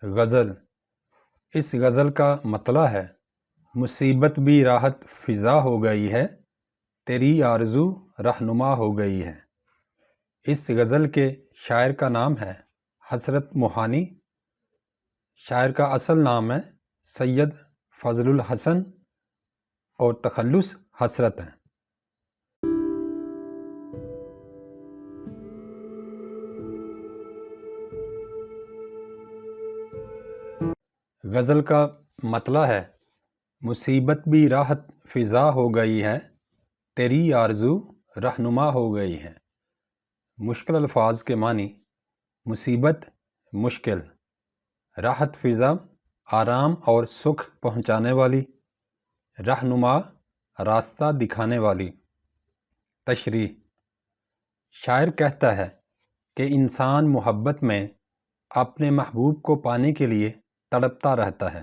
غزل۔ اس غزل کا مطلع ہے مصیبت بھی راحت فضا ہو گئی ہے، تیری آرزو رہنما ہو گئی ہے۔ اس غزل کے شاعر کا نام ہے حسرت موہانی۔ شاعر کا اصل نام ہے سید فضل الحسن اور تخلص حسرت ہے۔ غزل کا مطلع ہے مصیبت بھی راحت فضا ہو گئی ہے، تیری آرزو رہنما ہو گئی ہے۔ مشکل الفاظ کے معنی: مصیبت مشکل، راحت فضا آرام اور سکھ پہنچانے والی، رہنما راستہ دکھانے والی۔ تشریح: شاعر کہتا ہے کہ انسان محبت میں اپنے محبوب کو پانے کے لیے تڑپتا رہتا ہے۔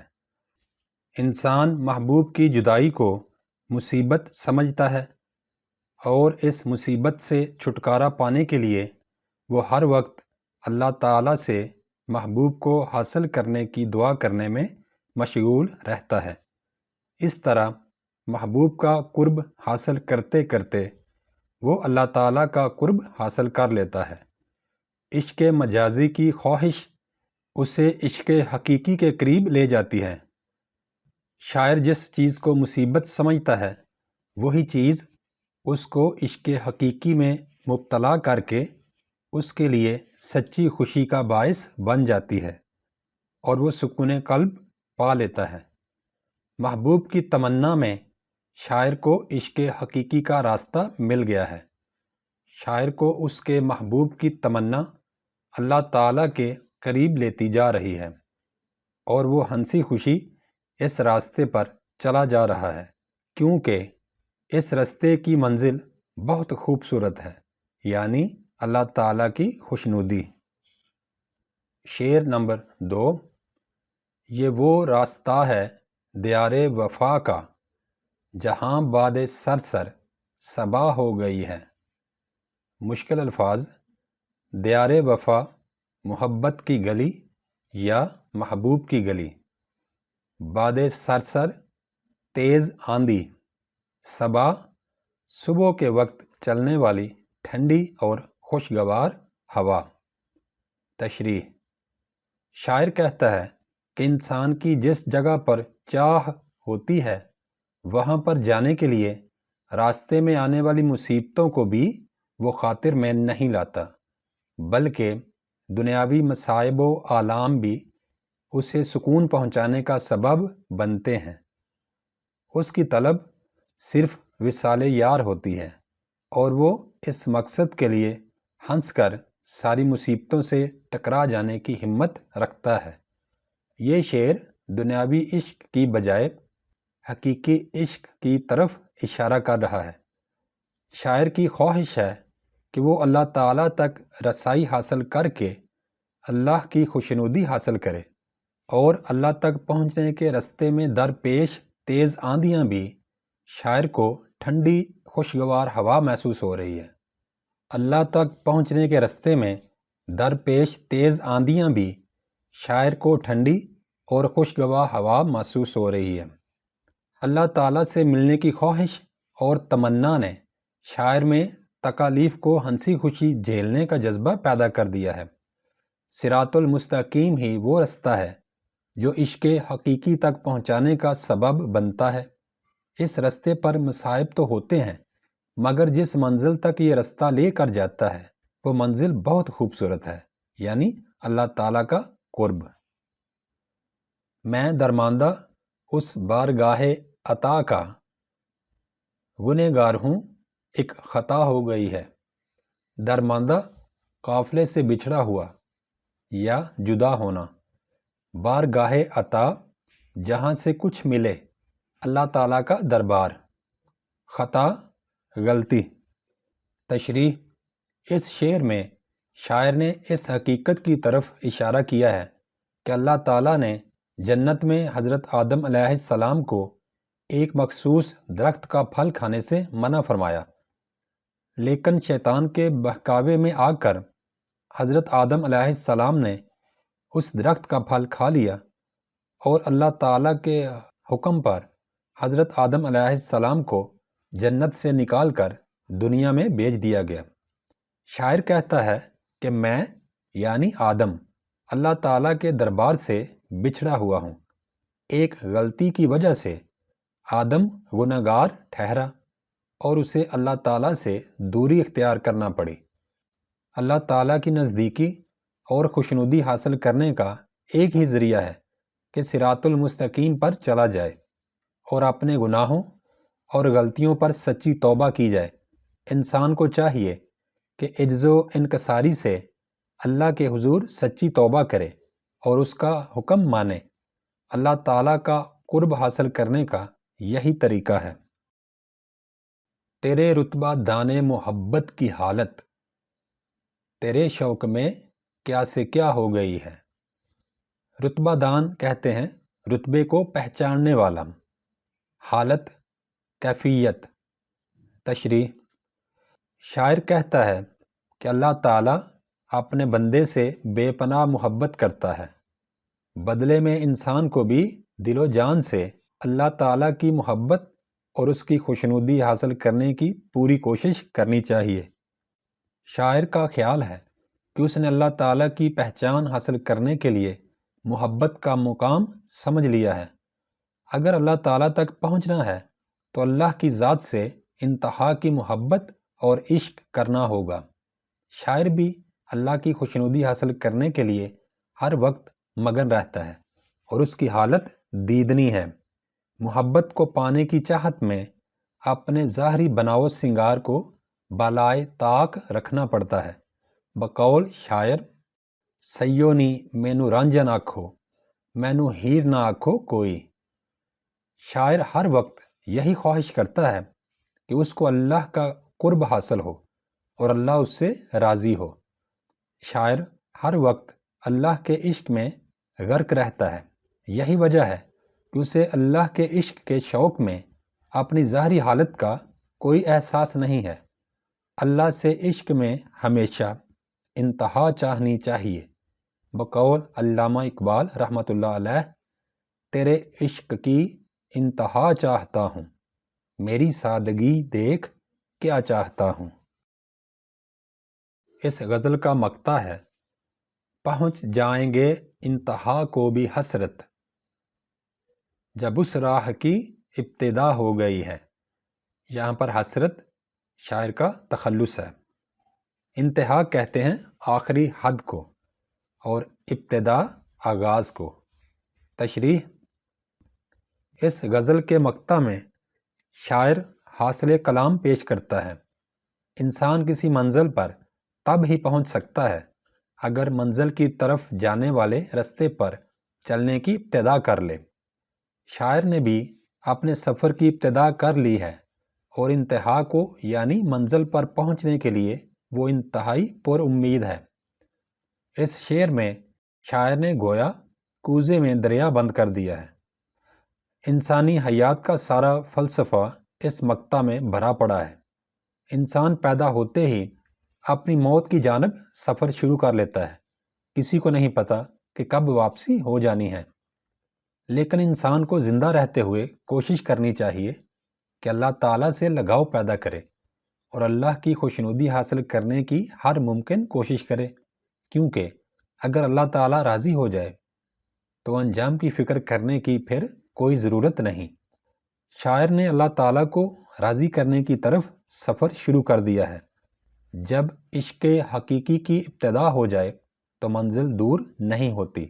انسان محبوب کی جدائی کو مصیبت سمجھتا ہے اور اس مصیبت سے چھٹکارا پانے کے لیے وہ ہر وقت اللہ تعالیٰ سے محبوب کو حاصل کرنے کی دعا کرنے میں مشغول رہتا ہے۔ اس طرح محبوب کا قرب حاصل کرتے کرتے وہ اللہ تعالیٰ کا قرب حاصل کر لیتا ہے۔ عشق مجازی کی خواہش اسے عشق حقیقی کے قریب لے جاتی ہے۔ شاعر جس چیز کو مصیبت سمجھتا ہے وہی چیز اس کو عشق حقیقی میں مبتلا کر کے اس کے لیے سچی خوشی کا باعث بن جاتی ہے اور وہ سکون قلب پا لیتا ہے۔ محبوب کی تمنا میں شاعر کو عشق حقیقی کا راستہ مل گیا ہے۔ شاعر کو اس کے محبوب کی تمنا اللہ تعالیٰ کے قریب لیتی جا رہی ہے اور وہ ہنسی خوشی اس راستے پر چلا جا رہا ہے، کیونکہ اس راستے کی منزل بہت خوبصورت ہے، یعنی اللہ تعالیٰ کی خوشنودی۔ شعر نمبر 2: یہ وہ راستہ ہے دیار وفا کا، جہاں باد سرسر صبا ہو گئی ہے۔ مشکل الفاظ: دیار وفا محبت کی گلی یا محبوب کی گلی، باد سرسر تیز آندھی، صبا صبح کے وقت چلنے والی ٹھنڈی اور خوشگوار ہوا۔ تشریح: شاعر کہتا ہے کہ انسان کی جس جگہ پر چاہ ہوتی ہے وہاں پر جانے کے لیے راستے میں آنے والی مصیبتوں کو بھی وہ خاطر میں نہیں لاتا، بلکہ دنیاوی مصائب و آلام بھی اسے سکون پہنچانے کا سبب بنتے ہیں۔ اس کی طلب صرف وصال یار ہوتی ہے اور وہ اس مقصد کے لیے ہنس کر ساری مصیبتوں سے ٹکرا جانے کی ہمت رکھتا ہے۔ یہ شعر دنیاوی عشق کی بجائے حقیقی عشق کی طرف اشارہ کر رہا ہے۔ شاعر کی خواہش ہے کہ وہ اللہ تعالیٰ تک رسائی حاصل کر کے اللہ کی خوشنودی حاصل کرے، اور اللہ تک پہنچنے کے راستے میں درپیش تیز آندھیاں بھی شاعر کو ٹھنڈی خوشگوار ہوا محسوس ہو رہی ہے۔ اللہ تک پہنچنے کے راستے میں درپیش تیز آندھیاں بھی شاعر کو ٹھنڈی اور خوشگوار ہوا محسوس ہو رہی ہے۔ اللہ تعالیٰ سے ملنے کی خواہش اور تمنا نے شاعر میں تکالیف کو ہنسی خوشی جھیلنے کا جذبہ پیدا کر دیا ہے۔ صراط المستقیم ہی وہ راستہ ہے جو عشق حقیقی تک پہنچانے کا سبب بنتا ہے۔ اس راستے پر مصائب تو ہوتے ہیں، مگر جس منزل تک یہ راستہ لے کر جاتا ہے وہ منزل بہت خوبصورت ہے، یعنی اللہ تعالیٰ کا قرب۔ میں درماندہ اس بارگاہ عطا کا، گنہگار ہوں ایک خطا ہو گئی ہے۔ درماندہ قافلے سے بچھڑا ہوا یا جدا ہونا، بارگاہ عطا جہاں سے کچھ ملے، اللہ تعالیٰ کا دربار، خطا غلطی۔ تشریح: اس شعر میں شاعر نے اس حقیقت کی طرف اشارہ کیا ہے کہ اللہ تعالیٰ نے جنت میں حضرت آدم علیہ السلام کو ایک مخصوص درخت کا پھل کھانے سے منع فرمایا، لیکن شیطان کے بہکاوے میں آ کر حضرت آدم علیہ السلام نے اس درخت کا پھل کھا لیا اور اللہ تعالیٰ کے حکم پر حضرت آدم علیہ السلام کو جنت سے نکال کر دنیا میں بھیج دیا گیا۔ شاعر کہتا ہے کہ میں یعنی آدم اللہ تعالیٰ کے دربار سے بچھڑا ہوا ہوں۔ ایک غلطی کی وجہ سے آدم گنہگار ٹھہرا اور اسے اللہ تعالیٰ سے دوری اختیار کرنا پڑی۔ اللہ تعالیٰ کی نزدیکی اور خوشنودی حاصل کرنے کا ایک ہی ذریعہ ہے کہ صراط المستقیم پر چلا جائے اور اپنے گناہوں اور غلطیوں پر سچی توبہ کی جائے۔ انسان کو چاہیے کہ عجز و انکساری سے اللہ کے حضور سچی توبہ کرے اور اس کا حکم مانے۔ اللہ تعالیٰ کا قرب حاصل کرنے کا یہی طریقہ ہے۔ تیرے رتبہ دانے محبت کی حالت، تیرے شوق میں کیا سے کیا ہو گئی ہے۔ رتبہ دان کہتے ہیں رتبے کو پہچاننے والا، حالت کیفیت۔ تشریح: شاعر کہتا ہے کہ اللہ تعالیٰ اپنے بندے سے بے پناہ محبت کرتا ہے۔ بدلے میں انسان کو بھی دل و جان سے اللہ تعالیٰ کی محبت اور اس کی خوشنودی حاصل کرنے کی پوری کوشش کرنی چاہیے۔ شاعر کا خیال ہے کہ اس نے اللہ تعالیٰ کی پہچان حاصل کرنے کے لیے محبت کا مقام سمجھ لیا ہے۔ اگر اللہ تعالیٰ تک پہنچنا ہے تو اللہ کی ذات سے انتہا کی محبت اور عشق کرنا ہوگا۔ شاعر بھی اللہ کی خوشنودی حاصل کرنے کے لیے ہر وقت مگن رہتا ہے اور اس کی حالت دیدنی ہے۔ محبت کو پانے کی چاہت میں اپنے ظاہری بناؤ سنگار کو بالائے طاق رکھنا پڑتا ہے۔ بقول شاعر، سیونی مینو رانجھن آکھو، مینو ہیر نہ آکھو کوئی۔ شاعر ہر وقت یہی خواہش کرتا ہے کہ اس کو اللہ کا قرب حاصل ہو اور اللہ اس سے راضی ہو۔ شاعر ہر وقت اللہ کے عشق میں غرق رہتا ہے۔ یہی وجہ ہے کہ اسے اللہ کے عشق کے شوق میں اپنی ظاہری حالت کا کوئی احساس نہیں ہے۔ اللہ سے عشق میں ہمیشہ انتہا چاہنی چاہیے۔ بقول علامہ اقبال رحمۃ اللہ علیہ، تیرے عشق کی انتہا چاہتا ہوں، میری سادگی دیکھ کیا چاہتا ہوں۔ اس غزل کا مقطع ہے، پہنچ جائیں گے انتہا کو بھی حسرت، جب اس راہ کی ابتدا ہو گئی ہے۔ یہاں پر حسرت شاعر کا تخلص ہے۔ انتہا کہتے ہیں آخری حد کو اور ابتدا آغاز کو۔ تشریح: اس غزل کے مقطع میں شاعر حاصل کلام پیش کرتا ہے۔ انسان کسی منزل پر تب ہی پہنچ سکتا ہے اگر منزل کی طرف جانے والے رستے پر چلنے کی ابتدا کر لے۔ شاعر نے بھی اپنے سفر کی ابتدا کر لی ہے اور انتہا کو یعنی منزل پر پہنچنے کے لیے وہ انتہائی پر امید ہے۔ اس شعر میں شاعر نے گویا کوزے میں دریا بند کر دیا ہے۔ انسانی حیات کا سارا فلسفہ اس مقطع میں بھرا پڑا ہے۔ انسان پیدا ہوتے ہی اپنی موت کی جانب سفر شروع کر لیتا ہے۔ کسی کو نہیں پتا کہ کب واپسی ہو جانی ہے، لیکن انسان کو زندہ رہتے ہوئے کوشش کرنی چاہیے کہ اللہ تعالیٰ سے لگاؤ پیدا کرے اور اللہ کی خوشنودی حاصل کرنے کی ہر ممکن کوشش کرے، کیونکہ اگر اللہ تعالیٰ راضی ہو جائے تو انجام کی فکر کرنے کی پھر کوئی ضرورت نہیں۔ شاعر نے اللہ تعالیٰ کو راضی کرنے کی طرف سفر شروع کر دیا ہے۔ جب عشق حقیقی کی ابتدا ہو جائے تو منزل دور نہیں ہوتی۔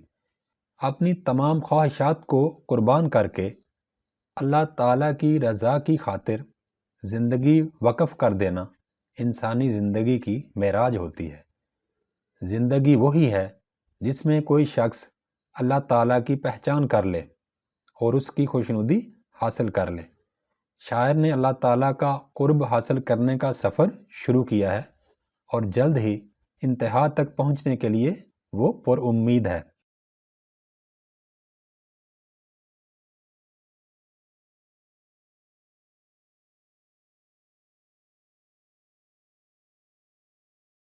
اپنی تمام خواہشات کو قربان کر کے اللہ تعالیٰ کی رضا کی خاطر زندگی وقف کر دینا انسانی زندگی کی معراج ہوتی ہے۔ زندگی وہی ہے جس میں کوئی شخص اللہ تعالیٰ کی پہچان کر لے اور اس کی خوشنودی حاصل کر لے۔ شاعر نے اللہ تعالیٰ کا قرب حاصل کرنے کا سفر شروع کیا ہے اور جلد ہی انتہا تک پہنچنے کے لیے وہ پر امید ہے۔